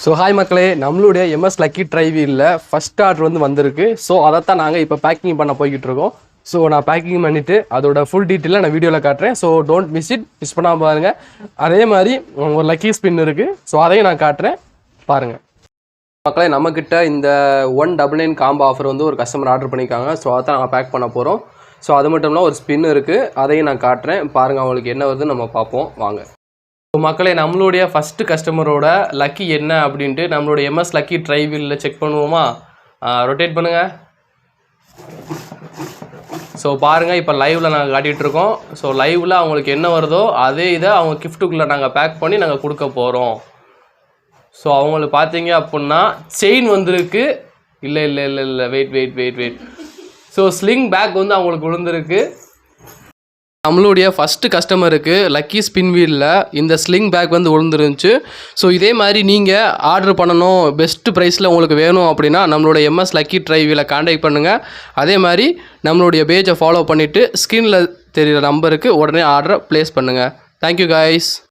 So hi மக்களே, நம்மளுடைய MS lucky tri வீலில் ஃபஸ்ட் ஆர்டர் வந்து வந்திருக்கு. ஸோ அதைத்தான் நாங்கள் இப்போ பேக்கிங் பண்ண போய்கிட்டு இருக்கோம். ஸோ நான் பேக்கிங் பண்ணிவிட்டு அதோட ஃபுல் டீட்டெயிலாக நான் வீடியோவில் காட்டுறேன். ஸோ டோன்ட் மிஸ் பண்ணாமல் பாருங்கள். அதே மாதிரி ஒரு லக்கி ஸ்பின் இருக்குது. ஸோ அதையும் நான் காட்டுறேன், பாருங்கள் மக்களே. நம்மக்கிட்ட இந்த 199 காம்போ ஆஃபர் வந்து ஒரு கஸ்டமர் ஆர்டர் பண்ணியிருக்காங்க. ஸோ அதை நாங்கள் பேக் பண்ண போகிறோம். ஸோ அது மட்டும் இல்லாமல் ஒரு ஸ்பின் இருக்குது, அதையும் நான் காட்டுறேன். பாருங்கள் அவங்களுக்கு என்ன வருதுன்னு நம்ம பார்ப்போம் வாங்க. ஸோ மக்களே, நம்மளுடைய ஃபஸ்ட்டு கஸ்டமரோட லக்கி என்ன அப்படின்ட்டு நம்மளுடைய எம்எஸ் லக்கி ட்ரை வீலில் செக் பண்ணுவோமா? ரொட்டேட் பண்ணுங்கள். ஸோ பாருங்கள், இப்போ லைவில் நாங்கள் காட்டிகிட்ருக்கோம். ஸோ லைவில் அவங்களுக்கு என்ன வருதோ அதே இதை அவங்க கிஃப்ட்டுக்குள்ளே நாங்கள் பேக் பண்ணி நாங்கள் கொடுக்க போகிறோம். ஸோ அவங்களுக்கு பார்த்தீங்க அப்படின்னா செயின் வந்திருக்கு. இல்லை வெயிட். ஸோ ஸ்லிங் பேக் வந்து அவங்களுக்கு விழுந்திருக்கு. நம்மளுடைய ஃபஸ்ட்டு கஸ்டமருக்கு லக்கி ஸ்பின் வீலில் இந்த ஸ்லிங் பேக் வந்து விழுந்துருந்துச்சு. ஸோ இதே மாதிரி நீங்கள் ஆர்டர் பண்ணணும், பெஸ்ட்டு ப்ரைஸில் உங்களுக்கு வேணும் அப்படின்னா நம்மளோட எம்எஸ் லக்கி ட்ரை வீலை கான்டாக்ட் பண்ணுங்கள். அதே மாதிரி நம்மளுடைய பேஜை ஃபாலோ பண்ணிவிட்டு ஸ்க்ரீனில் தெரிகிற நம்பருக்கு உடனே ஆர்டரை ப்ளேஸ் பண்ணுங்கள். Thank you guys.